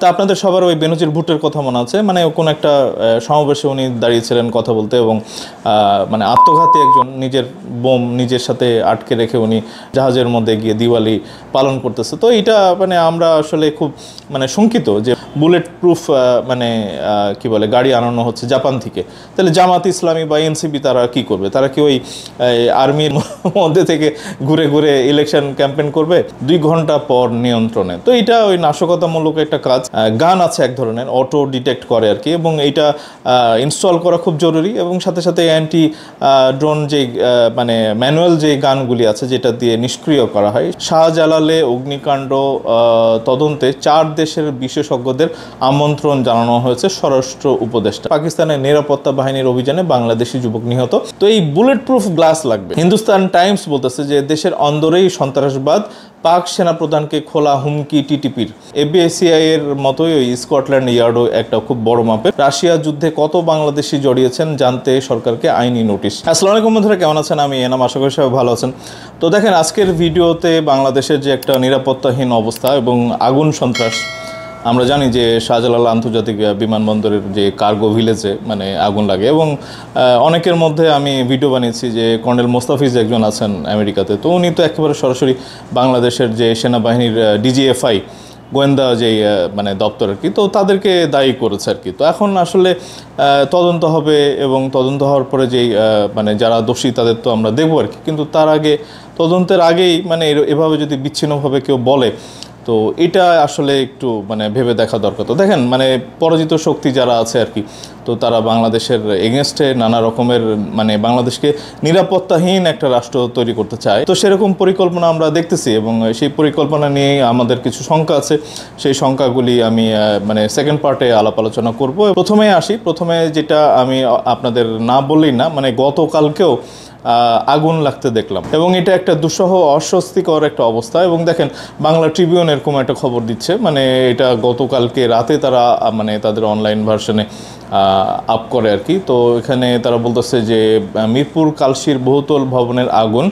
তা আপনাদের সবার ওই বেনজির ভুট্টোর কথা মনে আছে, মানে কোনো একটা সমাবেশে উনি দাঁড়িয়েছিলেন কথা বলতে, এবং মানে আত্মঘাতী একজন নিজের বোম নিজের সাথে আটকে রেখে উনি জাহাজের মধ্যে গিয়ে দিওয়ালি পালন করতেছে। তো এটা মানে আমরা আসলে খুব মানে শঙ্কিত যে বুলেট প্রুফ মানে কি বলে গাড়ি আনানো হচ্ছে জাপান থেকে। তাহলে জামাত ইসলামী বা এনসিপি তারা কি করবে? তারা কি ওই আর্মির মধ্যে থেকে ঘুরে ঘুরে ইলেকশন ক্যাম্পেইন করবে 2 ঘন্টা পর নিয়ন্ত্রণে? তো এটা ওই নাশকতামূলক একটা কাজ। গান আছে এক ধরনের, অটো ডিটেক্ট করে আর কি, এবং এইটা ইনস্টল করা খুব জরুরি, এবং সাথে সাথে অ্যান্টি ড্রোন যে মানে ম্যানুয়াল যে গানগুলি আছে যেটা দিয়ে নিষ্ক্রিয় করা হয়। শাহজালালে অগ্নিকাণ্ড তদন্তে 4 দেশের বিশেষজ্ঞদের আমন্ত্রণ জানানো হয়েছে স্বরাষ্ট্র উপদেষ্টা। পাকিস্তানের নিরাপত্তা বাহিনীর অভিযানে বাংলাদেশি যুবক নিহত। তো এই বুলেট প্রুফ গ্লাস লাগবে। হিন্দুস্তান টাইমস বলতেছে যে দেশের অন্দরেই সন্ত্রাসবাদ, পাক সেনাপ্রধানকে খোলা হুমকি টিটিপির। এফবিআই এর মতোই ওই স্কটল্যান্ড ইয়ার্ডও একটা খুব বড় মাপের। রাশিয়া যুদ্ধে কত বাংলাদেশি জড়িয়েছেন জানতে সরকারকে আইনি নোটিশ। আসসালামু আলাইকুম বন্ধুরা, কেমন আছেন? আমি এনাম, আশা করি সবাই ভালো আছেন। তো দেখেন, আজকের ভিডিওতে বাংলাদেশের যে একটা নিরাপত্তাহীন অবস্থা এবং আগুন সন্ত্রাস, আমরা জানি যে শাহজালাল আন্তর্জাতিক বিমানবন্দরের যে কার্গো ভিলেজে মানে আগুন লাগে, এবং অনেকের মধ্যে আমি ভিডিও বানিয়েছি যে কর্নেল মোস্তাফিজ একজন আছেন আমেরিকাতে, তো উনি তো একেবারে সরাসরি বাংলাদেশের যে সেনাবাহিনীর ডিজিএফআই গোয়েন্দা যেই মানে দপ্তর আর কি, তো তাদেরকে দায়ী করেছে আর কি। তো এখন আসলে তদন্ত হবে, এবং তদন্ত হওয়ার পরে যেই মানে যারা দোষী তাদের তো আমরা দেখবো আর কি। কিন্তু তার আগে, তদন্তের আগেই মানে এভাবে যদি বিচ্ছিন্নভাবে কেউ বলে, তো এটা আসলে একটু মানে ভেবে দেখা দরকার। তো দেখেন, মানে পরাজিত শক্তি যারা আছে আর কি, তো তারা বাংলাদেশের এগেনস্টে নানা রকমের মানে বাংলাদেশকে নিরাপত্তাহীন একটা রাষ্ট্র তৈরি করতে চায়। তো সেরকম পরিকল্পনা আমরা দেখতেছি, এবং সেই পরিকল্পনা নিয়ে আমাদের কিছু শঙ্কা আছে। সেই শঙ্কাগুলি আমি মানে সেকেন্ড পার্টে আলাপ আলোচনা করব। প্রথমে যেটা আমি আপনাদের না বললেই না, মানে গতকালকেও আগুন লাগতে দেখলাম, এবং এটা একটা দুঃসহ অস্বস্তিকর একটা অবস্থা। এবং দেখেন, বাংলা ট্রিবিউন এরকম একটা খবর দিচ্ছে, মানে এটা গতকালকে রাতে তারা মানে তাদের অনলাইন ভার্সনে আপ করে আর কি। তো এখানে তারা বলতেছে যে মিরপুর কালশির বহুতল ভবনের আগুন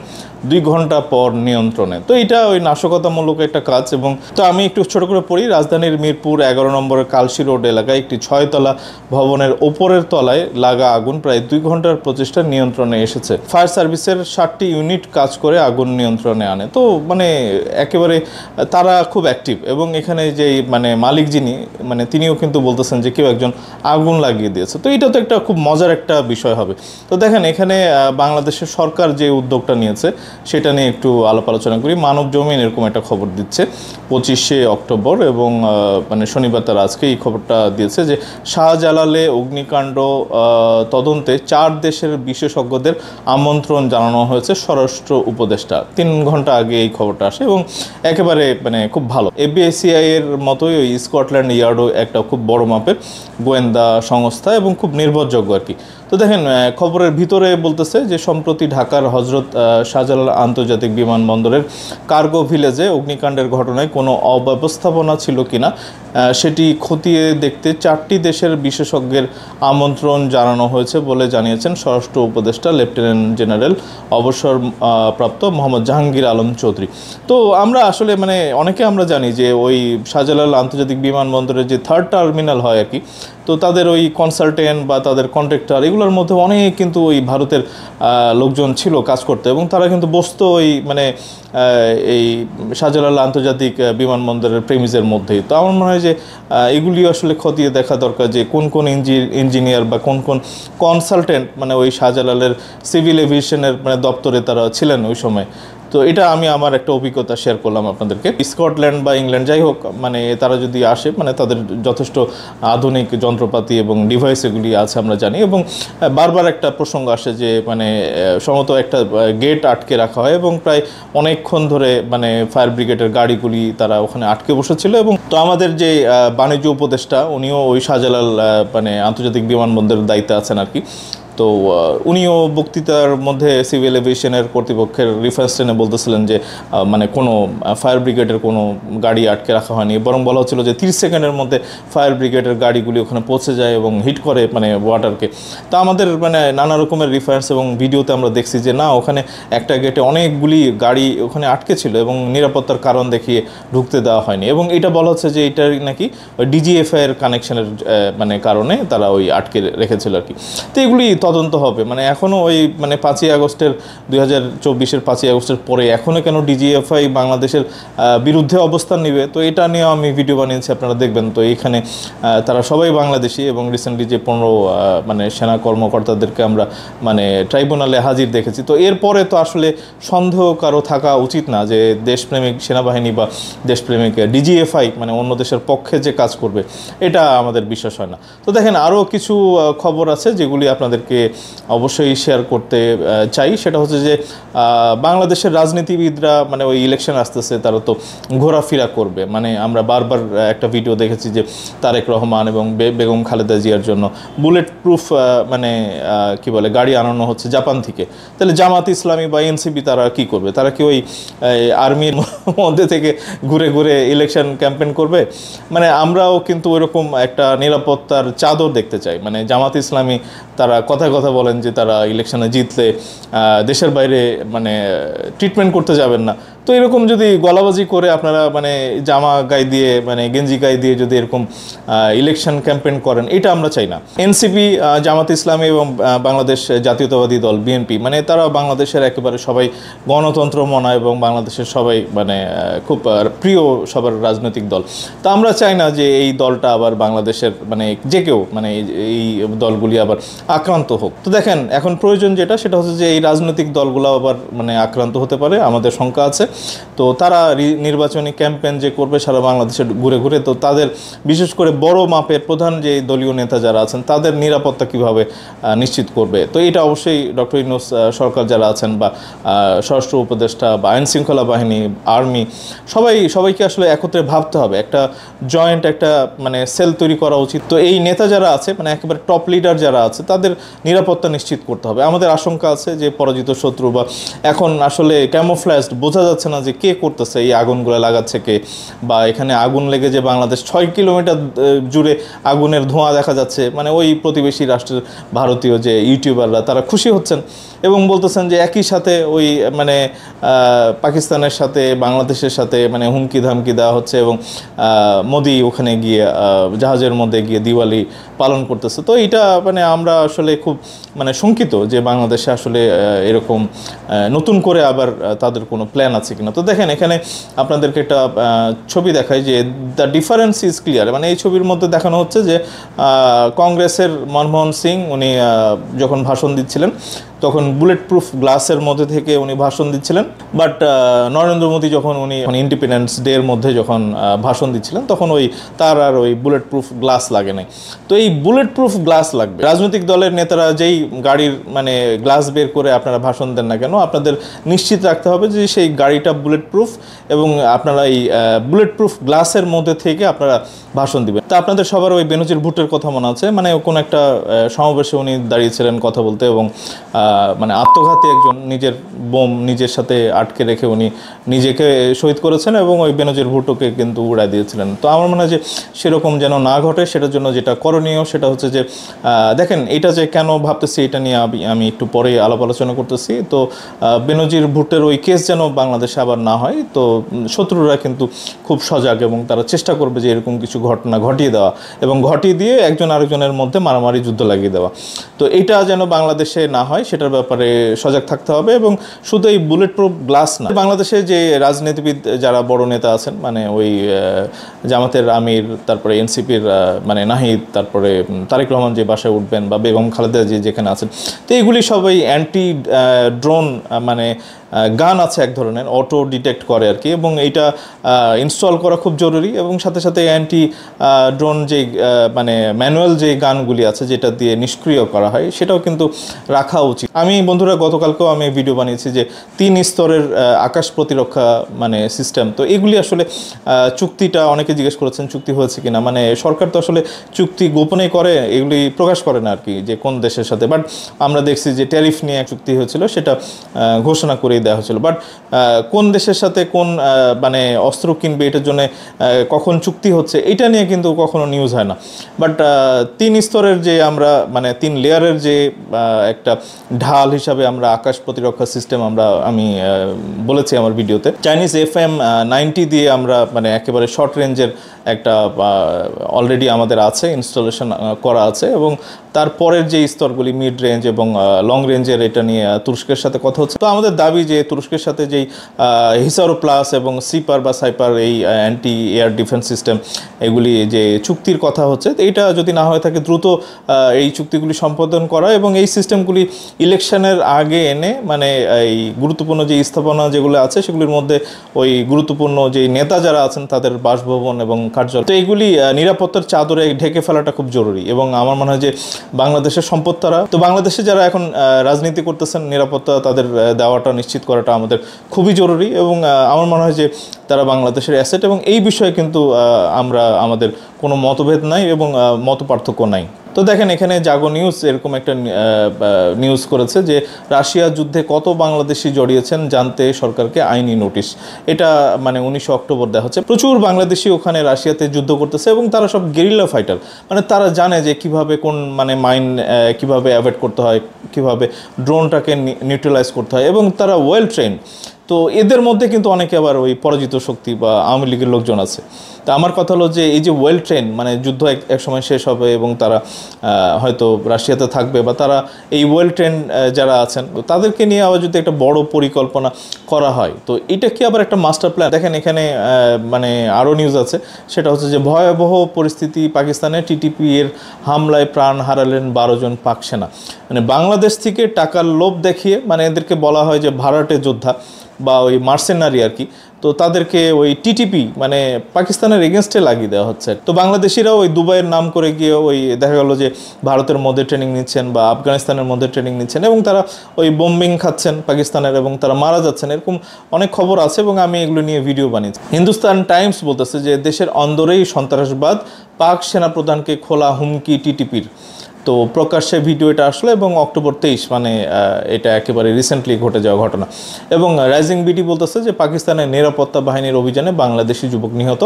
2 ঘন্টা পর নিয়ন্ত্রণে। তো এটা ওই নাশকতামূলক একটা কাজ। এবং তো আমি একটু ছোট করে পড়ি। রাজধানীর মিরপুর 11 নম্বরের কালশি রোড এলাকায় একটি 6তলা ভবনের ওপরের তলায় লাগা আগুন প্রায় 2 ঘন্টার প্রচেষ্টা নিয়ন্ত্রণে এসেছে। ফায়ার সার্ভিসের 7টি ইউনিট কাজ করে আগুন নিয়ন্ত্রণে আনে। তো মানে একেবারে তারা খুব অ্যাক্টিভ, এবং এখানে যে মানে মালিক যিনি, মানে তিনিও কিন্তু বলতেছেন যে কেউ একজন আগুন লাগিয়ে দিয়েছে। তো এটা তো একটা খুব মজার একটা বিষয় হবে। তো দেখেন, এখানে বাংলাদেশের সরকার যে উদ্যোগটা নিয়েছে সেটা নিয়ে একটু আলাপ আলোচনা করি। মানব জমিন এরকম একটা খবর দিচ্ছে 25শে অক্টোবর, এবং মানে শনিবার তারা আজকে এই খবরটা দিয়েছে যে শাহজালালে অগ্নিকাণ্ড তদন্তে 4 দেশের বিশেষজ্ঞদের আমন্ত্রণ জানানো হয়েছে স্বরাষ্ট্র উপদেষ্টা। 3 ঘন্টা আগে এই খবরটা আসে, এবং একেবারে মানে খুব ভালো। এফবিআই এর মতোই ওই স্কটল্যান্ড ইয়ার্ডও একটা খুব বড় মাপের গোয়েন্দা সংস্থা, এবং খুব নির্ভরযোগ্য আর কি। তো দেখেন, খবরের ভিতরে বলতেছে যে সম্প্রতি ঢাকার হজরত শাহজালাল আন্তর্জাতিক বিমানবন্দরের কার্গো ভিলেজে অগ্নিকাণ্ডের ঘটনায় কোনো অব্যবস্থাপনা ছিল কিনা সেটি খতিয়ে দেখতে 4টি দেশের বিশেষজ্ঞের আমন্ত্রণ জানানো হয়েছে বলে জানিয়েছেন স্বরাষ্ট্র উপদেষ্টা লেফটেন্যান্ট জেনারেল অবসরপ্রাপ্ত মোহাম্মদ জাহাঙ্গীর আলম চৌধুরী। তো আমরা আসলে মানে অনেকে আমরা জানি যে ওই শাহজালাল আন্তর্জাতিক বিমানবন্দরের যে 3rd টার্মিনাল হয় আর কি, তো তাদের ওই কনসালটেন্ট বা তাদের কন্ট্রাক্টর এগুলোর মধ্যে অনেক কিন্তু ওই ভারতের লোকজন ছিল কাজ করতে, এবং তারা কিন্তু বসতো ওই মানে এই শাহজালাল আন্তর্জাতিক বিমানবন্দরের প্রেমিসের মধ্যেই। তো আমার মনে হয় যে এগুলি আসলে খতিয়ে দেখা দরকার যে কোন কোন ইঞ্জিনিয়ার বা কোন কোন কনসালটেন্ট মানে ওই শাহজালালের সিভিল এভিয়েশনের মানে দপ্তরে তারা ছিলেন ওই সময়। তো এটা আমি আমার একটা অভিজ্ঞতা শেয়ার করলাম আপনাদেরকে। স্কটল্যান্ড বা ইংল্যান্ড যাই হোক, মানে তারা যদি আসে, মানে তাদের যথেষ্ট আধুনিক যন্ত্রপাতি এবং ডিভাইস এগুলি আছে আমরা জানি। এবং বারবার একটা প্রসঙ্গ আসে যে মানে সম্ভবত একটা গেট আটকে রাখা হয়, এবং প্রায় অনেকক্ষণ ধরে মানে ফায়ার ব্রিগেডের গাড়িগুলি তারা ওখানে আটকে বসেছিল। এবং তো আমাদের যে বাণিজ্য উপদেষ্টা উনিও ওই শাহজালাল মানে আন্তর্জাতিক বিমানবন্দরের দায়িত্বে আছেন আর কি। তো উনিও বক্তৃতার মধ্যে সিভিল এভিয়েশনের কর্তৃপক্ষের রেফারেন্স টেনে বলতেছিলেন যে মানে কোনো ফায়ার ব্রিগেডের কোনো গাড়ি আটকে রাখা হয়নি, বরং বলা হচ্ছিল যে 30 সেকেন্ডের মধ্যে ফায়ার ব্রিগেডের গাড়িগুলি ওখানে পৌঁছে যায় এবং হিট করে মানে ওয়াটারকে। তো আমাদের মানে নানা রকমের রেফারেন্স এবং ভিডিওতে আমরা দেখছি যে না, ওখানে একটা গেটে অনেকগুলি গাড়ি ওখানে আটকে ছিল এবং নিরাপত্তার কারণ দেখিয়ে ঢুকতে দেওয়া হয়নি, এবং এটা বলা হচ্ছে যে এটার নাকি ডিজিএফআই এর কানেকশনের মানে কারণে তারা ওই আটকে রেখেছিল আর কি। তো এগুলি তদন্ত হবে, মানে এখনও ওই মানে 5ই আগস্টের 2024-এর 5ই আগস্টের পরে এখনও কেন ডিজিএফআই বাংলাদেশের বিরুদ্ধে অবস্থান নেবে, তো এটা নিয়েও আমি ভিডিও বানিয়েছি, আপনারা দেখবেন। তো এইখানে তারা সবাই বাংলাদেশি এবং রিসেন্টলি যে 15 মানে সেনা কর্মকর্তাদেরকে আমরা মানে ট্রাইব্যুনালে হাজির দেখেছি। তো এরপরে তো আসলে সন্দেহ কারো থাকা উচিত না যে দেশপ্রেমিক সেনাবাহিনী বা দেশপ্রেমিক ডিজিএফআই মানে অন্য দেশের পক্ষে যে কাজ করবে, এটা আমাদের বিশ্বাস হয় না। তো দেখেন আরও কিছু খবর আছে যেগুলি আপনাদেরকে অবশ্যই শেয়ার করতে চাই। সেটা হচ্ছে যে বাংলাদেশের রাজনীতিবিদরা মানে ওই ইলেকশন আসতেছে, তারা তো ঘোরাফেরা করবে। মানে আমরা বারবার একটা ভিডিও দেখেছি যে তারেক রহমান এবং বেগম খালেদা জিয়ার জন্য বুলেট প্রুফ মানে কি বলে গাড়ি আনানো হচ্ছে জাপান থেকে। তাহলে জামাত ইসলামী বা এনসিপি তারা কি করবে? তারা কি ওই আর্মির মধ্যে থেকে ঘুরে ঘুরে ইলেকশন ক্যাম্পেইন করবে? মানে আমরাও কিন্তু ওইরকম একটা নিরাপত্তার চাদর দেখতে চাই। মানে জামাত ইসলামী তারা কথায় কথা বলেন যে তারা ইলেকশনে জিতলে দেশের বাইরে মানে ট্রিটমেন্ট করতে যাবেন না। তো এরকম যদি গলাবাজি করে আপনারা মানে জামা গায়ে দিয়ে মানে গেঞ্জি গায়ে দিয়ে যদি এরকম ইলেকশন ক্যাম্পেইন করেন, এটা আমরা চাই না। এনসিপি, জামাত ইসলামী এবং বাংলাদেশ জাতীয়তাবাদী দল বিএনপি মানে তারা বাংলাদেশের একেবারে সবাই গণতন্ত্র মনা এবং বাংলাদেশের সবাই মানে খুব প্রিয় সবার রাজনৈতিক দল। তো আমরা চাই না যে এই দলটা আবার বাংলাদেশের মানে যে কেউ মানে এই দলগুলি আবার আক্রান্ত হোক। তো দেখেন এখন প্রয়োজন যেটা সেটা হচ্ছে যে এই রাজনৈতিক দলগুলো আবার মানে আক্রান্ত হতে পারে, আমাদের শঙ্কা আছে। তো তারা নির্বাচনী ক্যাম্পেইন যে করবে সারা বাংলাদেশে ঘুরে ঘুরে, তো তাদের বিশেষ করে বড় মাপের প্রধান যে দলীয় নেতা যারা আছেন তাদের নিরাপত্তা কিভাবে নিশ্চিত করবে, তো এটা অবশ্যই ডক্টর ইউনূস সরকার যারা আছেন বা স্বরাষ্ট্র উপদেষ্টা বা আইন শৃঙ্খলা বাহিনী, আর্মি সবাইকে আসলে একত্রে ভাবতে হবে, একটা জয়েন্ট একটা মানে সেল তৈরি করা উচিত। তো এই নেতা যারা আছে মানে একেবারে টপ লিডার যারা আছে তাদের নিরাপত্তা নিশ্চিত করতে হবে। আমাদের আশঙ্কা আছে যে পরাজিত শত্রু বা এখন আসলে ক্যামোফ্ল্যাজড বোঝা যাচ্ছে না যে কে করতেছে, এই আগুনগুলো লাগাচ্ছে কে, বা এখানে আগুন লেগে যে বাংলাদেশ 6 কিলোমিটার জুড়ে আগুনের ধোঁয়া দেখা যাচ্ছে, মানে ওই প্রতিবেশী রাষ্ট্রের ভারতীয় যে ইউটিউবাররা তারা খুশি হচ্ছেন এবং বলতেছেন যে একই সাথে ওই মানে পাকিস্তানের সাথে বাংলাদেশের সাথে মানে হুমকি ধামকি দেওয়া হচ্ছে এবং মোদি ওখানে গিয়ে জাহাজের মধ্যে গিয়ে দিওয়ালি পালন করতেছে। তো এটা মানে আমরা আসলে খুব মানে শঙ্কিত যে বাংলাদেশে আসলে এরকম নতুন করে আবার তাদের কোনো প্ল্যান আছে কিনা। তো দেখেন এখানে আপনাদেরকে একটা ছবি দেখাই যে দ্য ডিফারেন্স ইজ ক্লিয়ার। মানে এই ছবির মধ্যে দেখানো হচ্ছে যে কংগ্রেসের মনমোহন সিং উনি যখন ভাষণ দিচ্ছিলেন তখন বুলেট প্রুফ গ্লাসের মধ্যে থেকে উনি ভাষণ দিচ্ছিলেন, বাট নরেন্দ্র মোদী যখন উনি ইন্ডিপেন্ডেন্স ডে এর মধ্যে যখন ভাষণ দিচ্ছিলেন তখন ওই তার আর ওই বুলেট প্রুফ গ্লাস লাগে নাই। তো এই বুলেট প্রুফ গ্লাস লাগবে। রাজনৈতিক দলের নেতারা যেই গাড়ির মানে গ্লাস বের করে আপনারা ভাষণ দেন না কেন, আপনাদের নিশ্চিত রাখতে হবে যে সেই গাড়িটা বুলেট প্রুফ এবং আপনারা এই বুলেট প্রুফ গ্লাসের মধ্যে থেকে আপনারা ভাষণ দিবেন। তা আপনাদের সবার ওই বেনজির ভুট্টোর কথা মনে আছে, মানে কোনো একটা সমাবেশে উনি দাঁড়িয়েছিলেন কথা বলতে এবং মানে আত্মঘাতী একজন নিজের বোম নিজের সাথে আটকে রেখে উনি নিজেকে শহীদ করেছেন এবং ওই বেনজির ভুট্টোকে কিন্তু উড়াই দিয়েছিলেন। তো আমার মনে হয় যে সেরকম যেন না ঘটে, সেটার জন্য যেটা করণীয় সেটা হচ্ছে যে দেখেন এটা যে কেন ভাবতেছি এটা নিয়ে আমি একটু পরে আলাপ আলোচনা করতেছি। তো বেনজির ভুট্টোর ওই কেস যেন বাংলাদেশে আবার না হয়, তো শত্রুরা কিন্তু খুব সজাগ এবং তারা চেষ্টা করবে যে এরকম কিছু ঘটনা ঘটিয়ে দেওয়া এবং ঘটিয়ে দিয়ে একজন আরেকজনের মধ্যে মারামারি যুদ্ধ লাগিয়ে দেওয়া। তো এটা যেন বাংলাদেশে না হয় সেটার ব্যাপারে সজাগ থাকতে হবে। এবং শুধু এই বুলেট প্রুফ গ্লাস না, বাংলাদেশে যে রাজনীতিবিদ যারা বড় নেতা আছেন মানে ওই জামাতের আমির, তারপরে এনসিপির মানে নাহিদ, তারপরে তারেক রহমান যে বাসায় উঠবেন বা বেগম খালেদা জি যেখানে আছেন, তো এগুলি সবাই অ্যান্টি ড্রোন মানে গান আছে এক ধরনের, অটো ডিটেক্ট করে আর কি, এবং এইটা ইনস্টল করা খুব জরুরি। এবং সাথে সাথে অ্যান্টি ড্রোন যে মানে ম্যানুয়াল যে গানগুলি আছে যেটা দিয়ে নিষ্ক্রিয় করা হয় সেটাও কিন্তু রাখা উচিত। আমি বন্ধুরা গতকালকেও আমি ভিডিও বানিয়েছি যে 3 স্তরের আকাশ প্রতিরক্ষা মানে সিস্টেম। তো এগুলি আসলে চুক্তিটা অনেকে জিজ্ঞেস করেছেন চুক্তি হয়েছে কিনা, মানে সরকার তো আসলে চুক্তি গোপনে করে, এগুলি প্রকাশ করে না আর কি যে কোন দেশের সাথে। বাট আমরা দেখছি যে ট্যারিফ নিয়ে চুক্তি হয়েছিল, সেটা ঘোষণা করেই দেওয়া হয়েছিল। বাট কোন দেশের সাথে কোন মানে অস্ত্র কিনবে এটার জন্য কখন চুক্তি হচ্ছে এটা নিয়ে কিন্তু কখনো নিউজ হয় না। বাট 3 স্তরের যে আমরা মানে 3 লেয়ারের যে একটা ঢাল হিসাবে আমরা আকাশ প্রতিরক্ষা সিস্টেম আমি বলেছি আমার ভিডিওতে, চাইনিজ FM-90 দিয়ে আমরা মানে একেবারে শর্ট রেঞ্জের একটা অলরেডি আমাদের আছে, ইনস্টলেশন করা আছে। এবং তারপরের যে স্তরগুলি মিড রেঞ্জ এবং লং রেঞ্জের, এটা নিয়ে তুরস্কের সাথে কথা হচ্ছে। তো আমাদের দাবি যে তুরস্কের সাথে যেই হিসারো প্লাস এবং সিপার বা সাইপার এই অ্যান্টি এয়ার ডিফেন্স সিস্টেম এগুলি যে চুক্তির কথা হচ্ছে, এইটা যদি না হয়ে থাকে দ্রুত এই চুক্তিগুলি সম্পাদন করা এবং এই সিস্টেমগুলি ইলেকশনের আগে এনে মানে এই গুরুত্বপূর্ণ যে স্থাপনা যেগুলো আছে সেগুলির মধ্যে ওই গুরুত্বপূর্ণ যে নেতা যারা আছেন তাদের বাসভবন এবং কার্যালয়, তো এইগুলি নিরাপত্তার চাদরে ঢেকে ফেলাটা খুব জরুরি। এবং আমার মনে হয় যে বাংলাদেশের সম্পদ তারা, তো বাংলাদেশে যারা এখন রাজনীতি করতেছেন নিরাপত্তা তাদের দেওয়াটা নিশ্চিত করাটা আমাদের খুবই জরুরি। এবং আমার মনে হয় যে তারা বাংলাদেশের অ্যাসেট, এবং এই বিষয়ে কিন্তু আমাদের কোনো মতভেদ নাই এবং মত পার্থক্য নাই। তো দেখেন এখানে জাগো নিউজ এরকম একটা নিউজ করেছে যে রাশিয়া যুদ্ধে কত বাংলাদেশি জড়িয়েছেন জানতে সরকারকে আইনি নোটিশ। এটা মানে 19 অক্টোবর দেওয়া হচ্ছে। প্রচুর বাংলাদেশি ওখানে রাশিয়াতে যুদ্ধ করতেছে এবং তারা সব গেরিলা ফাইটার, মানে তারা জানে যে কিভাবে কোন মানে মাইন কিভাবে অ্যাভয়েড করতে হয়, কিভাবে ড্রোনটাকে নিউট্রালাইজ করতে হয়, এবং তারা ওয়েল ট্রেন। তো এদের মধ্যে কিন্তু অনেকে আবার ওই পরাজিত শক্তি বা আওয়ামী লীগের লোকজন আছে। তা আমার কথা হলো যে এই যে ওয়েল ট্রেন, মানে যুদ্ধ এক সময় শেষ হবে এবং তারা হয়তো রাশিয়াতে থাকবে, বা তারা এই ওয়েল ট্রেন যারা আছেন তাদেরকে নিয়ে আবার যদি একটা বড় পরিকল্পনা করা হয়, তো এটা কি আবার একটা মাস্টার প্ল্যান। দেখেন এখানে মানে আরও নিউজ আছে, সেটা হচ্ছে যে ভয়াবহ পরিস্থিতি পাকিস্তানে, টিটিপি এর হামলায় প্রাণ হারালেন 12 জন পাক সেনা। মানে বাংলাদেশ থেকে টাকার লোভ দেখিয়ে, মানে এদেরকে বলা হয় যে ভাড়াটে যোদ্ধা বা ওই মার্সেনারি আর কি, তো তাদেরকে ওই টিটিপি মানে পাকিস্তানের এগেনস্টে লাগিয়ে দেওয়া হচ্ছে। তো বাংলাদেশিরাও ওই দুবাইয়ের নাম করে গিয়ে ওই দেখা গেল যে ভারতের মধ্যে ট্রেনিং নিচ্ছেন বা আফগানিস্তানের মধ্যে ট্রেনিং নিচ্ছেন, এবং তারা ওই বোম্বিং খাচ্ছেন পাকিস্তানের এবং তারা মারা যাচ্ছেন, এরকম অনেক খবর আছে এবং আমি এগুলো নিয়ে ভিডিও বানিয়েছি। হিন্দুস্তান টাইমস বলতেছে যে দেশের অন্দরেই সন্ত্রাসবাদ, পাক সেনাপ্রধানকে খোলা হুমকি টিটিপির। তো প্রকাশ্যে ভিডিও এটা আসলো এবং অক্টোবর 23 মানে এটা একেবারে রিসেন্টলি ঘটে যাওয়া ঘটনা। এবং রাইজিং বিডি বলতেছে যে পাকিস্তানের নিরাপত্তা বাহিনীর অভিযানে বাংলাদেশি যুবক নিহত,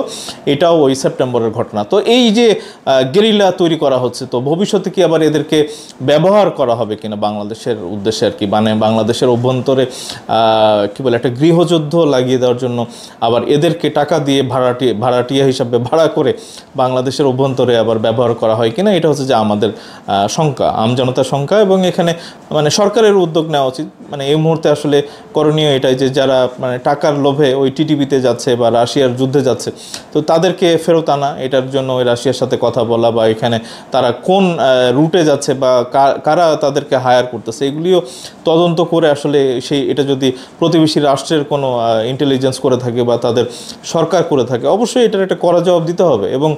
এটাও ওই সেপ্টেম্বরের ঘটনা। তো এই যে গেরিলা তৈরি করা হচ্ছে, তো ভবিষ্যতে কি আবার এদেরকে ব্যবহার করা হবে কিনা বাংলাদেশের উদ্দেশ্যে আর কি, মানে বাংলাদেশের অভ্যন্তরে কি বলে একটা গৃহযুদ্ধ লাগিয়ে দেওয়ার জন্য আবার এদেরকে টাকা দিয়ে ভাড়াটিয়া হিসাবে ভাড়া করে বাংলাদেশের অভ্যন্তরে আবার ব্যবহার করা হয় কিনা, এটা হচ্ছে যে আমাদের শঙ্কা, আমজনতার শঙ্কা। এবং এখানে মানে সরকারের উদ্যোগ নেওয়া উচিত। মানে এই মুহূর্তে আসলে করণীয় এটাই যে যারা মানে টাকার লোভে ওই টিটিপিতে যাচ্ছে বা রাশিয়ার যুদ্ধে যাচ্ছে, তো তাদেরকে ফেরত আনা, এটার জন্য ওই রাশিয়ার সাথে কথা বলা, বা এখানে তারা কোন রুটে যাচ্ছে বা কারা তাদেরকে হায়ার করতেছে, এগুলিও তদন্ত করে আসলে এটা যদি প্রতিবেশী রাষ্ট্রের কোনো ইন্টেলিজেন্স করে থাকে বা তাদের সরকার করে থাকে, অবশ্যই এটার একটা কড়া জবাব দিতে হবে। এবং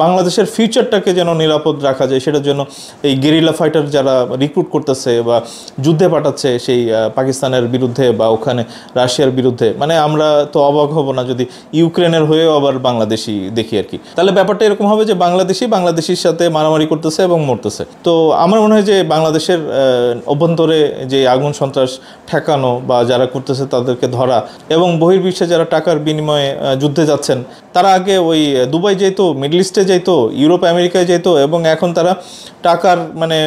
বাংলাদেশের ফিউচারটাকে যেন নিরাপদ রাখা যায় সেটার জন্য এই গেরিলা ফাইটার যারা রিক্রুট করতেছে বা যুদ্ধে পাঠাচ্ছে সেই পাকিস্তানের বিরুদ্ধে বা ওখানে রাশিয়ার বিরুদ্ধে, মানে আমরা তো অবাক হব না যদি ইউক্রেনের হয়েও আবার বাংলাদেশি দেখি আর কি। তাহলে ব্যাপারটা এরকম হবে যে বাংলাদেশির সাথে মারামারি করতেছে এবং মরতেছে। তো আমার মনে হয় যে বাংলাদেশের অভ্যন্তরে যে আগুন সন্ত্রাস ঠেকানো বা যারা করতেছে তাদেরকে ধরা, এবং বহির্বিশ্বে যারা টাকার বিনিময়ে যুদ্ধে যাচ্ছেন তারা আগে ওই দুবাই যেত, মিডল ইস্টে যেত, ইউরোপ আমেরিকায় যেত, এবং এখন তারা টাকার মানে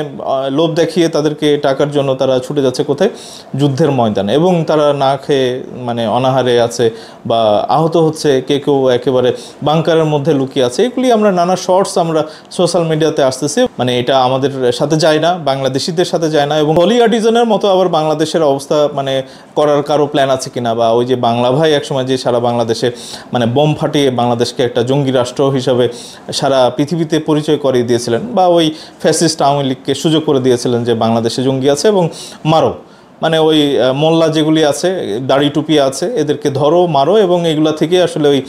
লোভ দেখিয়ে তাদেরকে টাকার জন্য তারা ছুটে যাচ্ছে কোথায়, যুদ্ধের ময়দানে, এবং তারা না খেয়ে মানে অনাহারে আছে বা আহত হচ্ছে, কেউ একেবারে বাংকারের মধ্যে লুকিয়ে আছে। এগুলি আমরা নানা শর্টস আমরা সোশ্যাল মিডিয়াতে আসতেছি, মানে এটা আমাদের সাথে যায় না, বাংলাদেশিদের সাথে যায় না। এবং হলি আর্টিজানের মতো আবার বাংলাদেশের অবস্থা মানে করার কারো প্ল্যান আছে কিনা, বা ওই যে বাংলা ভাই একসময় যে সারা বাংলাদেশে মানে বোম ফাটিয়ে বাংলাদেশকে একটা জঙ্গি রাষ্ট্র হিসাবে সারা পৃথিবীতে পরিচয় করিয়ে দিয়েছিলেন, বা ওই ফ্যাসিস্ট আওয়ামী লীগকে সুযোগ করে দিয়েছিলেন যে বাংলাদেশে জঙ্গি আছে এবং মারো, মানে ওই মোল্লা যেগুলি আছে, দাড়ি টুপি আছে, এদেরকে ধরো মারো, এবং এগুলা থেকে আসলে ওই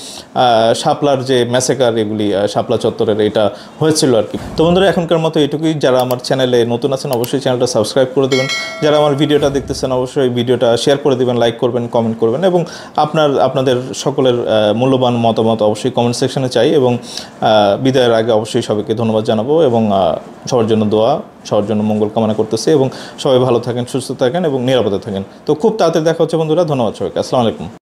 শাপলার যে ম্যাসেকার, এগুলি শাপলা চত্বরের এটা হয়েছিল আর কি। তো বন্ধুরা, এখনকার মতো এটুকুই। যারা আমার চ্যানেলে নতুন আছেন অবশ্যই চ্যানেলটা সাবস্ক্রাইব করে দেবেন, যারা আমার ভিডিওটা দেখতেছেন অবশ্যই ভিডিওটা শেয়ার করে দেবেন, লাইক করবেন, কমেন্ট করবেন, এবং আপনাদের সকলের মূল্যবান মতামত অবশ্যই কমেন্ট সেকশনে চাই। এবং বিদায়ের আগে অবশ্যই সবাইকে ধন্যবাদ জানাবো, এবং সবার জন্য দোয়া, সবার জন্য মঙ্গল কামনা করতেছি, এবং সবাই ভালো থাকেন, সুস্থ থাকেন এবং নিরাপদে থাকেন। তো খুব তাড়াতাড়ি দেখা হচ্ছে বন্ধুরা। ধন্যবাদ সবাইকে। আসসালামু আলাইকুম।